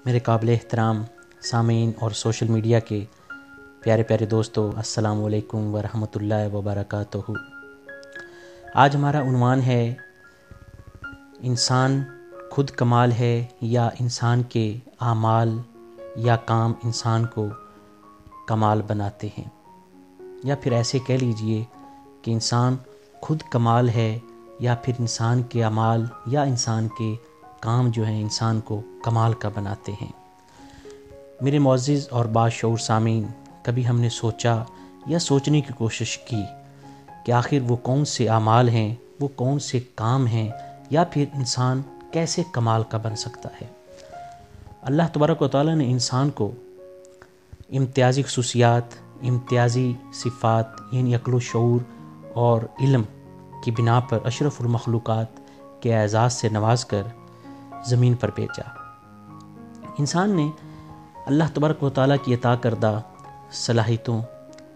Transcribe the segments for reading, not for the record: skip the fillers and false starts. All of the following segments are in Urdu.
میرے قابل احترام سامعین اور سوشل میڈیا کے پیارے پیارے دوستو، السلام علیکم ورحمۃ اللہ وبرکاتہ۔ آج ہمارا عنوان ہے انسان خود کمال ہے یا انسان کے اعمال یا کام انسان کو کمال بناتے ہیں، یا پھر ایسے کہہ لیجئے کہ انسان خود کمال ہے یا پھر انسان کے اعمال یا انسان کے کام جو ہیں انسان کو کمال کا بناتے ہیں۔ میرے معزز اور باشعور سامعین، کبھی ہم نے سوچا یا سوچنے کی کوشش کی کہ آخر وہ کون سے اعمال ہیں، وہ کون سے کام ہیں، یا پھر انسان کیسے کمال کا بن سکتا ہے؟ اللہ تبارک و تعالیٰ نے انسان کو امتیازی خصوصیات، امتیازی صفات یعنی عقل و شعور اور علم کی بنا پر اشرف المخلوقات کے اعزاز سے نواز کر زمین پر بھیجا۔ انسان نے اللہ تبارک و تعالیٰ کی عطا کردہ صلاحیتوں،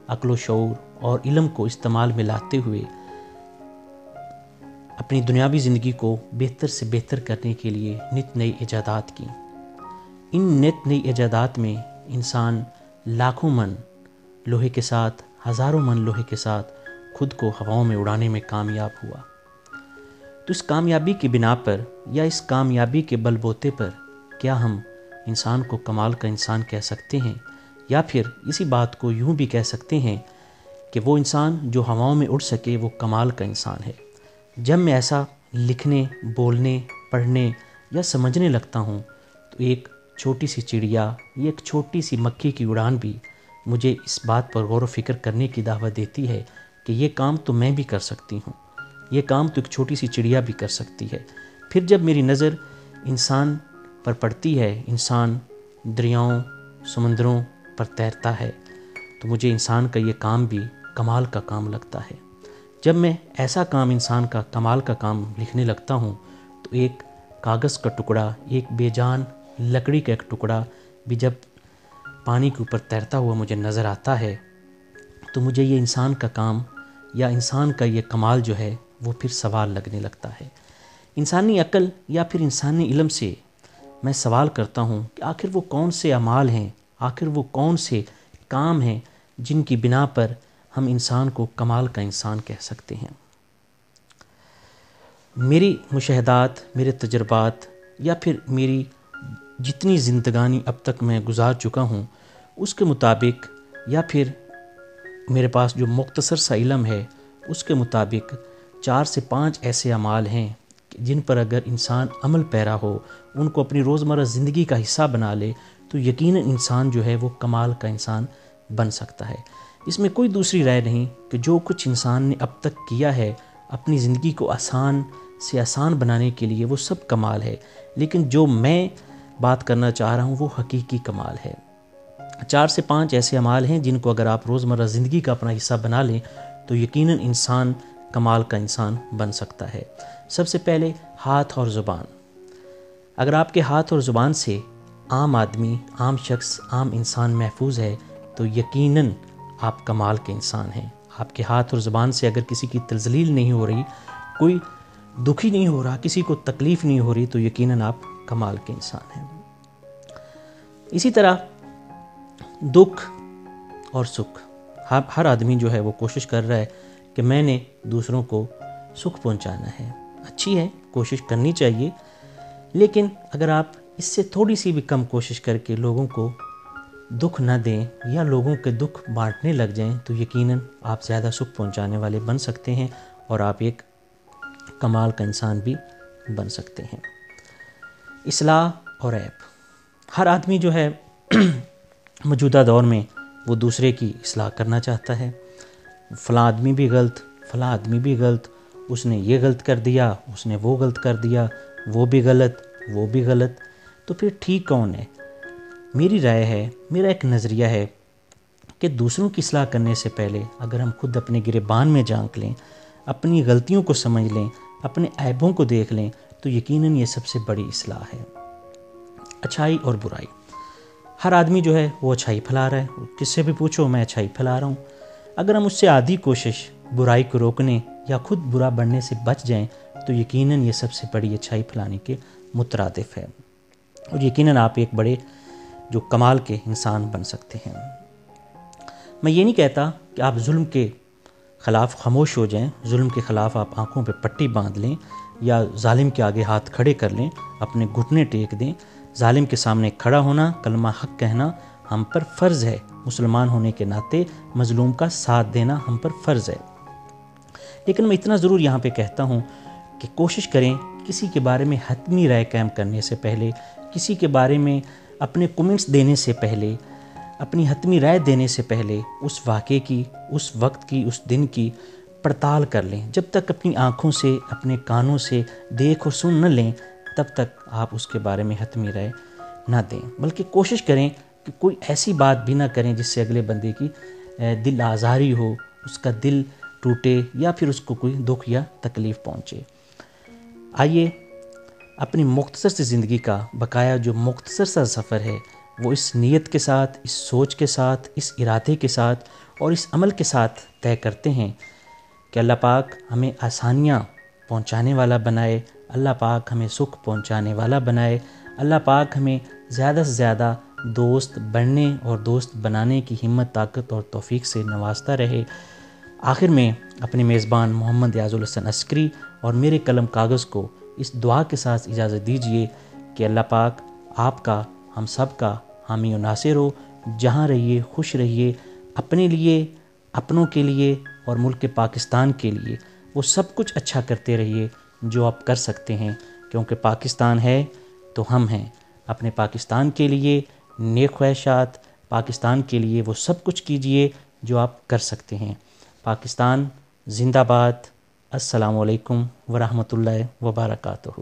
عقل و شعور اور علم کو استعمال میں لاتے ہوئے اپنی دنیاوی زندگی کو بہتر سے بہتر کرنے کے لیے نت نئی ایجادات کی۔ ان نت نئی ایجادات میں انسان لاکھوں من لوہے کے ساتھ، ہزاروں من لوہے کے ساتھ خود کو ہواؤں میں اڑانے میں کامیاب ہوا۔ تو اس کامیابی کی بنا پر یا اس کامیابی کے بل بوتے پر کیا ہم انسان کو کمال کا انسان کہہ سکتے ہیں، یا پھر اسی بات کو یوں بھی کہہ سکتے ہیں کہ وہ انسان جو ہواؤں میں اڑ سکے وہ کمال کا انسان ہے؟ جب میں ایسا لکھنے، بولنے، پڑھنے یا سمجھنے لگتا ہوں تو ایک چھوٹی سی چڑیا یا ایک چھوٹی سی مکھی کی اڑان بھی مجھے اس بات پر غور و فکر کرنے کی دعوت دیتی ہے کہ یہ کام تو میں بھی کر سکتی ہوں، یہ کام تو ایک چھوٹی سی چڑیا بھی کر سکتی ہے۔ پھر جب میری نظر انسان پر پڑتی ہے، انسان دریاؤں، سمندروں پر تیرتا ہے، تو مجھے انسان کا یہ کام بھی کمال کا کام لگتا ہے۔ جب میں ایسا کام انسان کا کمال کا کام لکھنے لگتا ہوں تو ایک کاغذ کا ٹکڑا، ایک بے جان لکڑی کا ایک ٹکڑا بھی جب پانی کے اوپر تیرتا ہوا مجھے نظر آتا ہے تو مجھے یہ انسان کا کام یا انسان کا یہ کمال جو ہے وہ پھر سوال لگنے لگتا ہے۔ انسانی عقل یا پھر انسانی علم سے میں سوال کرتا ہوں کہ آخر وہ کون سے اعمال ہیں، آخر وہ کون سے کام ہیں جن کی بنا پر ہم انسان کو کمال کا انسان کہہ سکتے ہیں؟ میری مشاہدات، میرے تجربات یا پھر میری جتنی زندگانی اب تک میں گزار چکا ہوں اس کے مطابق، یا پھر میرے پاس جو مختصر سا علم ہے اس کے مطابق 4 سے 5 ایسے اعمال ہیں جن پر اگر انسان عمل پیرا ہو، ان کو اپنی روزمرہ زندگی کا حصہ بنا لے تو یقیناً انسان جو ہے وہ کمال کا انسان بن سکتا ہے۔ اس میں کوئی دوسری رائے نہیں کہ جو کچھ انسان نے اب تک کیا ہے اپنی زندگی کو آسان سے آسان بنانے کے لیے وہ سب کمال ہے، لیکن جو میں بات کرنا چاہ رہا ہوں وہ حقیقی کمال ہے۔ 4 سے 5 ایسے اعمال ہیں جن کو اگر آپ روزمرہ زندگی کا اپنا حصہ بنا لیں تو یقیناً انسان کمال کا انسان بن سکتا ہے۔ سب سے پہلے ہاتھ اور زبان۔ اگر آپ کے ہاتھ اور زبان سے عام آدمی، عام شخص، عام انسان محفوظ ہے تو یقیناً آپ کمال کے انسان ہیں۔ آپ کے ہاتھ اور زبان سے اگر کسی کی تذلیل نہیں ہو رہی، کوئی دکھی نہیں ہو رہا، کسی کو تکلیف نہیں ہو رہی تو یقیناً آپ کمال کے انسان ہیں۔ اسی طرح دکھ اور سکھ، ہر آدمی جو ہے وہ کوشش کر رہا ہے کہ میں نے دوسروں کو سکھ پہنچانا ہے۔ اچھی ہے، کوشش کرنی چاہیے، لیکن اگر آپ اس سے تھوڑی سی بھی کم کوشش کر کے لوگوں کو دکھ نہ دیں یا لوگوں کے دکھ بانٹنے لگ جائیں تو یقیناً آپ زیادہ سکھ پہنچانے والے بن سکتے ہیں اور آپ ایک کمال کا انسان بھی بن سکتے ہیں۔ اصلاح اور عیب، ہر آدمی جو ہے موجودہ دور میں وہ دوسرے کی اصلاح کرنا چاہتا ہے۔ فلاں آدمی بھی غلط، فلاں آدمی بھی غلط، اس نے یہ غلط کر دیا، اس نے وہ غلط کر دیا، وہ بھی غلط، وہ بھی غلط، تو پھر ٹھیک کون ہے؟ میری رائے ہے، میرا ایک نظریہ ہے کہ دوسروں کی اصلاح کرنے سے پہلے اگر ہم خود اپنے گریبان میں جھانک لیں، اپنی غلطیوں کو سمجھ لیں، اپنے عیبوں کو دیکھ لیں تو یقیناً یہ سب سے بڑی اصلاح ہے۔ اچھائی اور برائی، ہر آدمی جو ہے وہ اچھائی پھیلا رہا ہے، کس سے بھی پوچھو میں اچھائی پھیلا رہا ہوں۔ اگر ہم اس سے آدھی کوشش برائی کو روکنے یا خود برا بننے سے بچ جائیں تو یقیناً یہ سب سے بڑی اچھائی پھیلانے کے مترادف ہے۔ اور یقیناً آپ ایک بڑے جو کمال کے انسان بن سکتے ہیں۔ میں یہ نہیں کہتا کہ آپ ظلم کے خلاف خاموش ہو جائیں، ظلم کے خلاف آپ آنکھوں پہ پٹی باندھ لیں یا ظالم کے آگے ہاتھ کھڑے کر لیں، اپنے گھٹنے ٹیک دیں۔ ظالم کے سامنے کھڑا ہونا، کلمہ حق کہنا ہم پر فرض ہے، مسلمان ہونے کے ناطے مظلوم کا ساتھ دینا ہم پر فرض ہے۔ لیکن میں اتنا ضرور یہاں پہ کہتا ہوں کہ کوشش کریں کسی کے بارے میں حتمی رائے قائم کرنے سے پہلے، کسی کے بارے میں اپنے کمنٹس دینے سے پہلے، اپنی حتمی رائے دینے سے پہلے اس واقعے کی، اس وقت کی، اس دن کی پڑتال کر لیں۔ جب تک اپنی آنکھوں سے، اپنے کانوں سے دیکھ اور سن نہ لیں، تب تک آپ اس کے بارے میں حتمی رائے نہ دیں، بلکہ کوشش کریں کہ کوئی ایسی بات بھی نہ کریں جس سے اگلے بندے کی دل آزاری ہو، اس کا دل ٹوٹے یا پھر اس کو کوئی دکھ یا تکلیف پہنچے۔ آئیے اپنی مختصر سی زندگی کا بقایا جو مختصر سا سفر ہے وہ اس نیت کے ساتھ، اس سوچ کے ساتھ، اس ارادے کے ساتھ اور اس عمل کے ساتھ طے کرتے ہیں کہ اللہ پاک ہمیں آسانیاں پہنچانے والا بنائے، اللہ پاک ہمیں سکھ پہنچانے والا بنائے، اللہ پاک ہمیں زیادہ سے زیادہ دوست بننے اور دوست بنانے کی ہمت، طاقت اور توفیق سے نوازتا رہے۔ آخر میں اپنے میزبان محمد ریاض الحسن عسکری اور میرے قلم کاغذ کو اس دعا کے ساتھ اجازت دیجیے کہ اللہ پاک آپ کا، ہم سب کا حامی و ناصر ہو۔ جہاں رہیے خوش رہیے، اپنے لیے، اپنوں کے لیے اور ملک پاکستان کے لیے وہ سب کچھ اچھا کرتے رہیے جو آپ کر سکتے ہیں، کیونکہ پاکستان ہے تو ہم ہیں۔ اپنے پاکستان کے لیے نیک خواہشات، پاکستان کے لیے وہ سب کچھ کیجئے جو آپ کر سکتے ہیں۔ پاکستان زندہ باد۔ السلام علیکم ورحمۃ اللہ وبرکاتہ۔